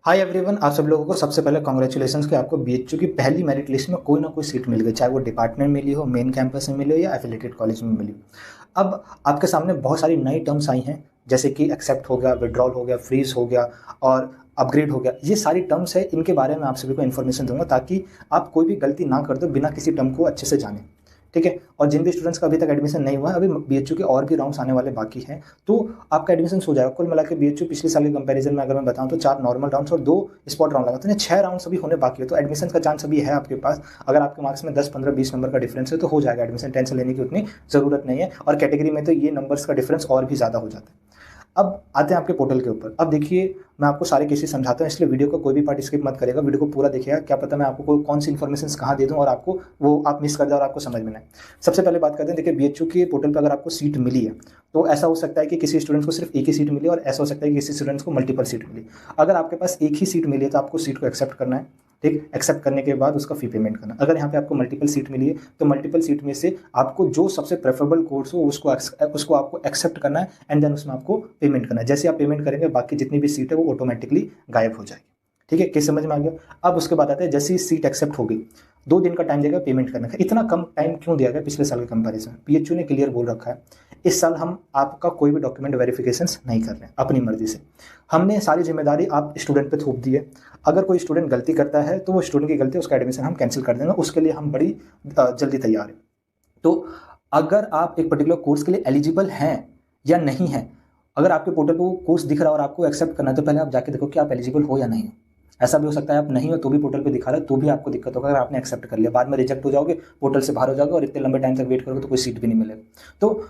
Hi everyone, आप सब लोगों को सबसे पहले कॉन्ग्रेचुलेशंस कि आपको बीएचयू की पहली मेरिट लिस्ट में कोई ना कोई सीट मिल गई, चाहे वो डिपार्टमेंट मिली हो, मेन कैंपस में मिली हो या एफिलेटेड कॉलेज में मिली हो। अब आपके सामने बहुत सारी नई टर्म्स आई हैं, जैसे कि एक्सेप्ट हो गया, विड्रॉल हो गया, फ्रीज हो गया और अपग्रेड हो गया। ये सारी टर्म्स है, इनके बारे में आप सभी को इन्फॉर्मेशन दूंगा ताकि आप कोई भी गलती ना कर दो बिना किसी टर्म को अच्छे से जाने। ठीक है। और जिन भी स्टूडेंट्स का अभी तक एडमिशन नहीं हुआ है, अभी बीएचयू के और भी राउंड्स आने वाले बाकी हैं, तो आपका एडमिशन हो जाएगा। कुल मिला के बीएचयू पिछले साल के कंपैरिजन में अगर मैं बताऊं तो 4 नॉर्मल राउंड्स और 2 स्पॉट राउंड लगा, तो 6 राउंड्स अभी होने बाकी है। तो एडमिशन का चांस अभी है आपके पास। अगर आपके मार्क्स में 10, 15, 20 नंबर का डिफरेंस है तो हो जाएगा एडमिशन, टेंशन लेने की उतनी ज़रूरत नहीं है। और कैटेगरी में तो ये नंबर्स का डिफरेंस और भी ज़्यादा हो जाता है। अब आते हैं आपके पोर्टल के ऊपर। अब देखिए, मैं आपको सारे केसेस समझाता हूँ, इसलिए वीडियो को कोई भी पार्ट स्किप मत करेगा, वीडियो को पूरा देखिएगा। क्या पता मैं आपको कौन सी इन्फॉर्मेशन कहाँ दे दूँ और आपको वो आप मिस कर जाए और आपको समझ में ना आए। सबसे पहले बात करते हैं, देखिए बीएचयू के पोर्टल पर अगर आपको सीट मिली है तो ऐसा हो सकता है कि किसी स्टूडेंट्स को सिर्फ एक ही सीट मिली और ऐसा हो सकता है कि किसी स्टूडेंट्स को मल्टीपल सीट मिली। अगर आपके पास एक ही सीट मिली है तो आपको सीट को एक्सेप्ट करना है। ठीक, एक्सेप्ट करने के बाद उसका फी पेमेंट करना। अगर यहाँ पे आपको मल्टीपल सीट मिली है तो मल्टीपल सीट में से आपको जो सबसे प्रेफरेबल कोर्स हो उसको आपको एक्सेप्ट करना है एंड देन उसमें आपको पेमेंट करना है। जैसे आप पेमेंट करेंगे बाकी जितनी भी सीट है वो ऑटोमेटिकली गायब हो जाएगी। ठीक है, किस समझ में आ गया। अब उसके बाद आता है, जैसे ही सीट एक्सेप्ट हो गई 2 दिन का टाइम देगा पेमेंट करने का। इतना कम टाइम क्यों दिया गया पिछले साल के कंपैरिजन? पीएचयू ने क्लियर बोल रखा है इस साल हम आपका कोई भी डॉक्यूमेंट वेरिफिकेशन नहीं कर रहे हैं अपनी मर्जी से। हमने सारी जिम्मेदारी आप स्टूडेंट पे थोप दी है। अगर कोई स्टूडेंट गलती करता है तो वो स्टूडेंट की गलती, उसका एडमिशन हम कैंसिल कर देंगे। उसके लिए हम बड़ी जल्दी तैयार हैं। तो अगर आप एक पर्टिकुलर कोर्स के लिए एलिजिबल हैं या नहीं हैं, अगर आपके पोर्टल पर वो कोर्स दिख रहा है और आपको एक्सेप्ट करना है तो पहले आप जाके देखो कि आप एलिजिबल हो या नहीं हो। ऐसा भी हो सकता है आप नहीं हो तो भी पोर्टल पे दिखा रहा है तो भी आपको दिक्कत होगा। अगर आपने एक्सेप्ट कर लिया, बाद में रिजेक्ट हो जाओगे, पोर्टल से बाहर हो जाओगे और इतने लंबे टाइम तक वेट करोगे तो कोई सीट भी नहीं मिलेगा। तो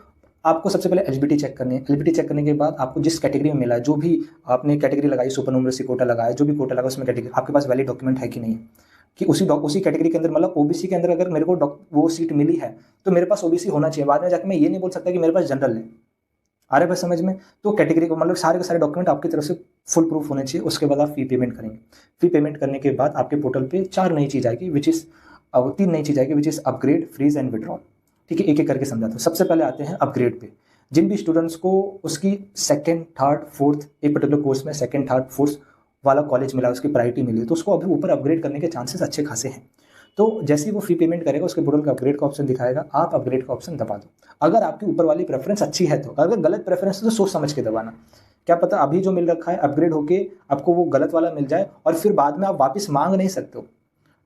आपको सबसे पहले एलिजिबिलिटी चेक करनी है। एलिजिबिलिटी चेक करने के बाद आपको जिस कैटेगरी में मिला है, जो भी आपने कैटेगरी लगाई, सुपर न्यूमरसी कोटा लगाया, जो भी कोटा लगा उसमें कैटेगरी आपके पास वैलिड डॉक्यूमेंट है कि नहीं है, कि उसी कैटेगरी के अंदर, मतलब ओबीसी के अंदर अगर मेरे को वो सीट मिली है तो मेरे पास ओबीसी होना चाहिए। बाद में जाकर मैं ये नहीं बोल सकता कि मेरे पास जनरल है। आ रहे बस समझ में? तो कैटेगरी को मतलब सारे के सारे डॉक्यूमेंट आपकी तरफ से फुल प्रूफ होने चाहिए। उसके बाद आप फी पेमेंट करेंगे। फी पेमेंट करने के बाद आपके पोर्टल पे 4 नई चीज़ आएगी, विच इज़ 3 नई चीज़ आएगी, which is upgrade, freeze and withdrawal. ठीक है, एक एक करके समझाता हूँ। सबसे पहले आते हैं अपग्रेड पे। जिन भी स्टूडेंट्स को उसकी सेकंड, थर्ड, फोर्थ, एक पर्टिकुलर कोर्स में सेकंड, थर्ड, फोर्थ वाला कॉलेज मिला, उसकी प्रायोरिटी मिली है, तो उसको अभी ऊपर अपग्रेड करने के चांसेस अच्छे खासे हैं। तो जैसे ही वो फी पेमेंट करेगा उसके पोर्टल का अपग्रेड का ऑप्शन दिखाएगा, आप अपग्रेड का ऑप्शन दबा दो। अगर आपकी ऊपर वाली प्रेफरेंस अच्छी है तो, अगर गलत प्रेफरेंस है तो सोच समझ के दबाना। क्या पता अभी जो मिल रखा है अपग्रेड होके आपको वो गलत वाला मिल जाए और फिर बाद में आप वापस मांग नहीं सकते हो।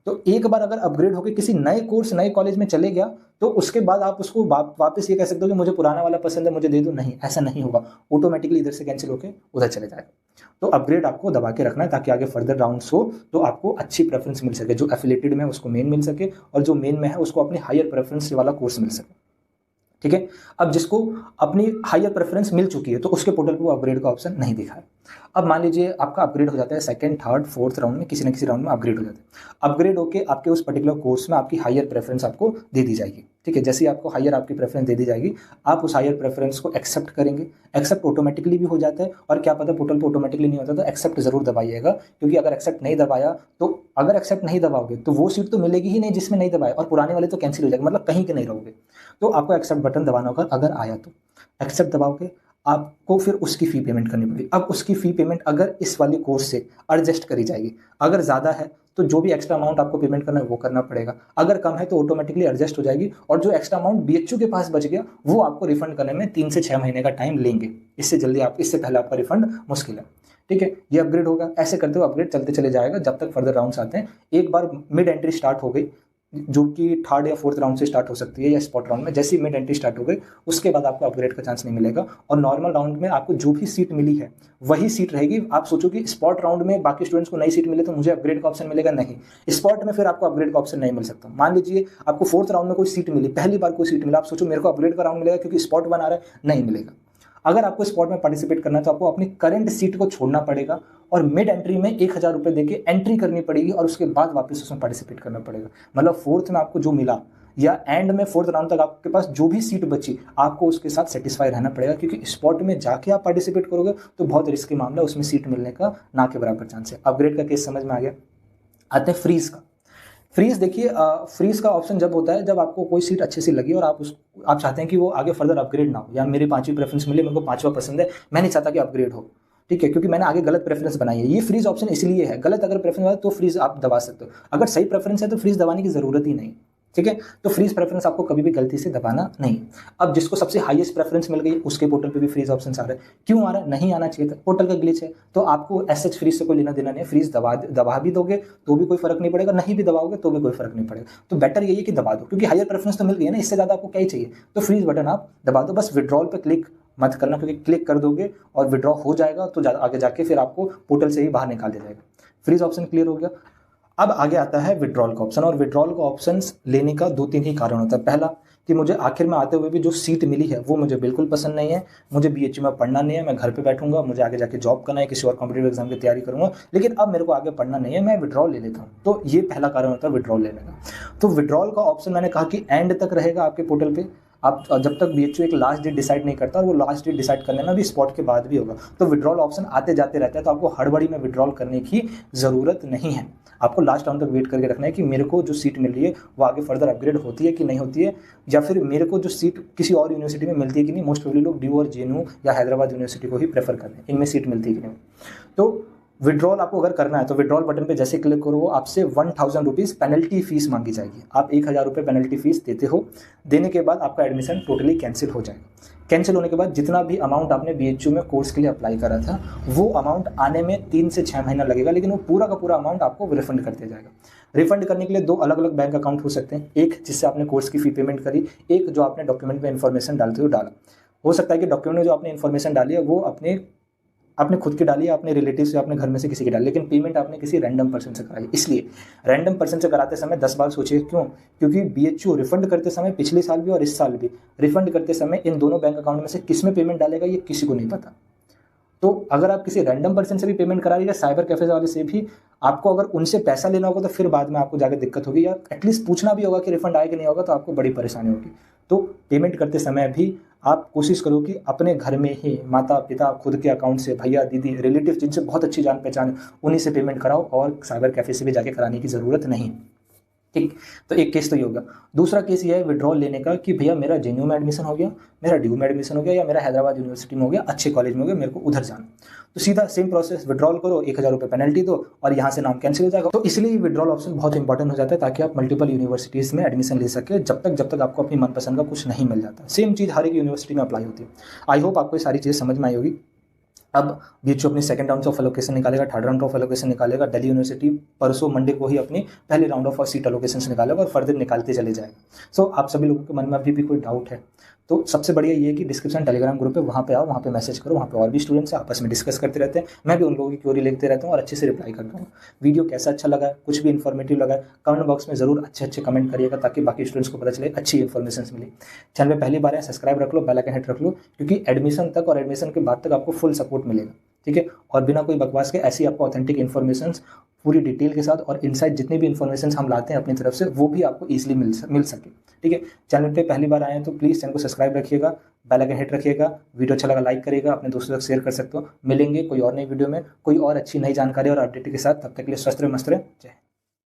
तो एक बार अगर अपग्रेड होकर किसी नए कोर्स, नए कॉलेज में चले गया तो उसके बाद आप उसको वापस ये कह सकते हो कि मुझे पुराना वाला पसंद है, मुझे दे दो। नहीं, ऐसा नहीं होगा। ऑटोमेटिकली इधर से कैंसिल होकर उधर चले जाएगा। तो अपग्रेड आपको दबा के रखना है ताकि आगे फर्दर राउंड्स हो तो आपको अच्छी प्रेफरेंस मिल सके। जो एफिलेटेड में है उसको मेन मिल सके और जो मेन में है उसको अपनी हायर प्रेफरेंस वाला कोर्स मिल सके। ठीक है। अब जिसको अपनी हायर प्रेफरेंस मिल चुकी है तो उसके पोर्टल पर वो अपग्रेड का ऑप्शन नहीं दिखा है। अब मान लीजिए आपका अपग्रेड हो जाता है सेकंड, थर्ड, फोर्थ राउंड में, किसी न किसी राउंड में अपग्रेड हो जाता है। अपग्रेड होकर आपके उस पर्टिकुलर कोर्स में आपकी हायर प्रेफरेंस आपको दे दी जाएगी। ठीक है, जैसे ही आपको हायर आपकी प्रेफरेंस दे दी जाएगी, आप उस हायर प्रेफरेंस को एक्सेप्ट करेंगे। एक्सेप्ट ऑटोमेटिकली भी हो जाता है और क्या पता पोर्टल पर ऑटोमेटिकली नहीं होता तो एक्सेप्ट जरूर दबाइएगा, क्योंकि अगर एक्सेप्ट नहीं दबाया तो, अगर एक्सेप्ट नहीं दबाओगे तो वो सीट तो मिलेगी ही नहीं जिसमें नहीं दबाया, और पुराने वाले तो कैंसिल हो जाएगा, मतलब कहीं के नहीं रहोगे। तो आपको एक्सेप्ट बटन दबाना होगा। अगर आया तो एक्सेप्ट दबाओगे, आपको फिर उसकी फ़ी पेमेंट करनी पड़ेगी। अब उसकी फ़ी पेमेंट अगर इस वाले कोर्स से एडजस्ट करी जाएगी, अगर ज़्यादा है तो जो भी एक्स्ट्रा अमाउंट आपको पेमेंट करना है वो करना पड़ेगा, अगर कम है तो ऑटोमेटिकली एडजस्ट हो जाएगी। और जो एक्स्ट्रा अमाउंट बीएचयू के पास बच गया वो आपको रिफंड करने में 3 से 6 महीने का टाइम लेंगे। इससे जल्दी इससे पहले आपका रिफंड मुश्किल है। ठीक है, ये अपग्रेड होगा। ऐसे करते हुए अपग्रेड चलते चले जाएगा जब तक फर्दर राउंड्स आते हैं। एक बार मिड एंट्री स्टार्ट हो गई, जो कि थर्ड या फोर्थ राउंड से स्टार्ट हो सकती है या स्पॉट राउंड में, जैसे ही मिड एंट्री स्टार्ट हो गई उसके बाद आपको अपग्रेड का चांस नहीं मिलेगा। और नॉर्मल राउंड में आपको जो भी सीट मिली है वही सीट रहेगी। आप सोचो कि स्पॉट राउंड में बाकी स्टूडेंट्स को नई सीट मिले तो मुझे अपग्रेड का ऑप्शन मिलेगा, नहीं, स्पॉट में फिर आपको अपग्रेड का ऑप्शन नहीं मिल सकता। मान लीजिए आपको फोर्थ राउंड में कोई सीट मिली, पहली बार कोई सीट मिला, आप सोचो मेरे को अपग्रेड का राउंड मिलेगा क्योंकि स्पॉट बना रहा है, नहीं मिलेगा। अगर आपको स्पॉट में पार्टिसिपेट करना है तो आपको अपनी करंट सीट को छोड़ना पड़ेगा और मिड एंट्री में 1000 रुपये देके एंट्री करनी पड़ेगी और उसके बाद वापस उसमें पार्टिसिपेट करना पड़ेगा। मतलब फोर्थ में आपको जो मिला या एंड में फोर्थ राउंड तक आपके पास जो भी सीट बची आपको उसके साथ सेटिस्फाई रहना पड़ेगा, क्योंकि स्पॉट में जाके आप पार्टिसिपेट करोगे तो बहुत रिस्की मामला, उसमें सीट मिलने का ना के बराबर चांस है। अपग्रेड का केस समझ में आ गया। आते हैं फ्रीज का। फ्रीज देखिए, फ्रीज का ऑप्शन जब होता है जब आपको कोई सीट अच्छी सी लगी और आप चाहते हैं कि वो आगे फर्दर अपग्रेड ना हो, या मेरी 5वीं प्रेफरेंस मिली, मेरे को 5वां पसंद है, मैं नहीं चाहता कि अपग्रेड हो, ठीक है, क्योंकि मैंने आगे गलत प्रेफरेंस बनाई है। ये फ्रीज ऑप्शन इसलिए है, गलत अगर प्रेफरेंस है तो फ्रीज आप दबा सकते हो, अगर सही प्रेफरेंस है तो फ्रीज दबाने की जरूरत ही नहीं। ठीक है, तो फ्रीज प्रेफरेंस आपको कभी भी गलती से दबाना नहीं। अब जिसको सबसे हाईएस्ट प्रेफरेंस मिल गई उसके पोर्टल पे भी फ्रीज ऑप्शन आ रहा है। क्यों आ रहा है? नहीं आना चाहिए था, पोर्टल का ग्लिच है। तो आपको एसएच फ्रीज से कोई लेना देना नहीं है। फ्रीज दबा भी दोगे तो भी कोई फर्क नहीं पड़ेगा, नहीं भी दबाओगे तो भी कोई फर्क नहीं पड़ेगा। तो बेटर यही है कि दबा दो, क्योंकि हायर प्रेफरेंस तो मिल गई है ना, इससे ज्यादा आपको क्या ही चाहिए। तो फ्रीज बटन आप दबा दो, बस विड्रॉल पे क्लिक मत करना, क्योंकि क्लिक कर दोगे और विड्रॉ हो जाएगा तो आगे जाके फिर आपको पोर्टल से ही बाहर निकाल दिया जाएगा। फ्रीज ऑप्शन क्लियर हो गया। अब आगे आता है विड्रॉल का ऑप्शन, और विड्रॉल का ऑप्शन लेने का 2-3 ही कारण होता है। पहला कि मुझे आखिर में आते हुए भी जो सीट मिली है वो मुझे बिल्कुल पसंद नहीं है, मुझे बीएचयू में पढ़ना नहीं है, मैं घर पे बैठूंगा, मुझे आगे जाके जॉब करना है, किसी और कॉम्पिटेटिव एग्जाम की तैयारी करूंगा, लेकिन अब मेरे को आगे पढ़ना नहीं है, मैं विड्रॉल ले लेता हूँ। तो ये पहला कारण होता है विड्रॉल लेने का। तो विड्रॉल का ऑप्शन मैंने कहा कि एंड तक रहेगा आपके पोर्टल पे, आप जब तक बीएचयू एक लास्ट डेट डिसाइड नहीं करता, और वो लास्ट डेट डिसाइड करने में भी स्पॉट के बाद भी होगा। तो विड्रॉल ऑप्शन आते जाते रहता है, तो आपको हड़बड़ी में विड्रॉल करने की ज़रूरत नहीं है। आपको लास्ट टाइम तक वेट करके रखना है कि मेरे को जो सीट मिल रही है वो आगे फर्दर अपग्रेड होती है कि नहीं होती है, या फिर मेरे को जो सीट किसी और यूनिवर्सिटी में मिलती है कि नहीं। मोस्ट प्रोबेबली लोग ड्यू और जेएनयू या हैदराबाद यूनिवर्सिटी को ही प्रेफर करते हैं, इनमें सीट मिलती है कि नहीं। तो विड्रॉल आपको अगर करना है तो विड्रॉल बटन पे जैसे क्लिक करो, वो आपसे 1000 रुपीज़ पेनल्टी फीस मांगी जाएगी। आप 1000 रुपये पेनल्टी फीस देते हो, देने के बाद आपका एडमिशन टोटली कैंसिल हो जाएगा। कैंसिल होने के बाद जितना भी अमाउंट आपने बीएचयू में कोर्स के लिए अप्लाई करा था वो अमाउंट आने में 3 से 6 महीना लगेगा, लेकिन वो पूरा का पूरा अमाउंट आपको रिफंड कर दिया जाएगा। रिफंड करने के लिए 2 अलग अलग बैंक अकाउंट हो सकते हैं, एक जिससे आपने कोर्स की फी पेमेंट करी, एक जो आपने डॉक्यूमेंट में इन्फॉर्मेशन डालते हुए डाला। हो सकता है कि डॉक्यूमेंट में जो आपने इन्फॉर्मेशन डाली है वो आपने खुद की डाली है, अपने रिलेटिव से, अपने घर में से किसी की डाली, लेकिन पेमेंट आपने किसी रैंडम पर्सन से कराई। इसलिए रैंडम पर्सन से कराते समय 10 बार सोचिए। क्यों? क्योंकि बीएचयू रिफंड करते समय पिछले साल भी और इस साल भी रिफंड करते समय इन दोनों बैंक अकाउंट में से किस में पेमेंट डालेगा ये किसी को नहीं पता। तो अगर आप किसी रैंडम पर्सन से भी पेमेंट करा रही है, साइबर कैफे वाले से भी, आपको अगर उनसे पैसा लेना होगा तो फिर बाद में आपको जाकर दिक्कत होगी, या एटलीस्ट पूछना भी होगा कि रिफंड आए कि नहीं होगा, तो आपको बड़ी परेशानी होगी। तो पेमेंट करते समय भी आप कोशिश करो कि अपने घर में ही माता पिता खुद के अकाउंट से, भैया दीदी रिलेटिव जिनसे बहुत अच्छी जान पहचान, उन्हीं से पेमेंट कराओ, और साइबर कैफे से भी जाके कराने की ज़रूरत नहीं। ठीक, तो एक केस तो ये होगा। दूसरा केस ये है विड्रॉल लेने का कि भैया मेरा जेएनयू में एडमिशन हो गया, मेरा ड्यू में एडमिशन हो गया, या मेरा हैदराबाद यूनिवर्सिटी में हो गया, अच्छे कॉलेज में हो गया, मेरे को उधर जाना। तो सीधा सेम प्रोसेस, विड्रॉल करो, 1000 रुपये पेनल्टी दो और यहाँ से नाम कैंसिल हो जाएगा। तो इसलिए विड्रॉल ऑप्शन बहुत इंपॉर्टेंट हो जाता है, ताकि आप मल्टीपल यूनिवर्सिटीज़ में एडमिशन ले सके जब तक आपको अपनी मनपसंद का कुछ नहीं मिल जाता। सेम चीज़ हर एक यूनिवर्सिटी में अप्लाई होती है। आई होप आपको ये सारी चीज़ समझ में आई होगी। अब बीएचयू अपनी सेकंड राउंड ऑफ एलोकेशन निकालेगा, थर्ड राउंड ऑफ एलोकेशन निकालेगा। दिल्ली यूनिवर्सिटी परसों मंडे को ही अपनी पहले राउंड ऑफ सीट एलोकेशन निकालेगा और फर्दर निकालते चले जाएगा। सो आप सभी लोगों के मन में अभी भी कोई डाउट है तो सबसे बढ़िया ये है कि डिस्क्रिप्शन टेलीग्राम ग्रुप है, वहाँ पे आओ, वहाँ पे मैसेज करो, वहाँ पे और भी स्टूडेंट्स हैं, आपस में डिस्कस करते रहते हैं। मैं भी उन लोगों की क्वेरी लिखते रहता हूँ और अच्छे से रिप्लाई करता हूँ। वीडियो कैसा अच्छा लगा, कुछ भी इन्फॉर्मेटिव लगा, कमेंट बॉक्स में जरूर अच्छे कमेंट करिएगा, ताकि बाकी स्टूडेंट्स को पता चले, अच्छी इन्फॉर्मेशन मिली। चैनल में पहली बार है, सब्सक्राइब रख लो, बेल आइकन हिट रख लो, क्योंकि एडमिशन तक और एडमिशन के बाद तक आपको फुल सपोर्ट मिलेगा। ठीक है, और बिना कोई बकवास के ऐसी आपको ऑथेंटिक इन्फॉर्मेशन पूरी डिटेल के साथ और इनसाइट जितनी भी इन्फॉर्मेशन हम लाते हैं अपनी तरफ से वो भी आपको ईजिली मिल सके। ठीक है, चैनल पे पहली बार आए हैं तो प्लीज़ चैनल को सब्सक्राइब रखिएगा, बेल आइकन हिट रखिएगा, वीडियो अच्छा लगा लाइक करिएगा, अपने दोस्तों तक शेयर कर सकते हो। मिलेंगे कोई और नई वीडियो में कोई और अच्छी नई जानकारी और अपडेट के साथ, तब तक के लिए स्वस्थ रहे, मस्त रहे, जय हिंद।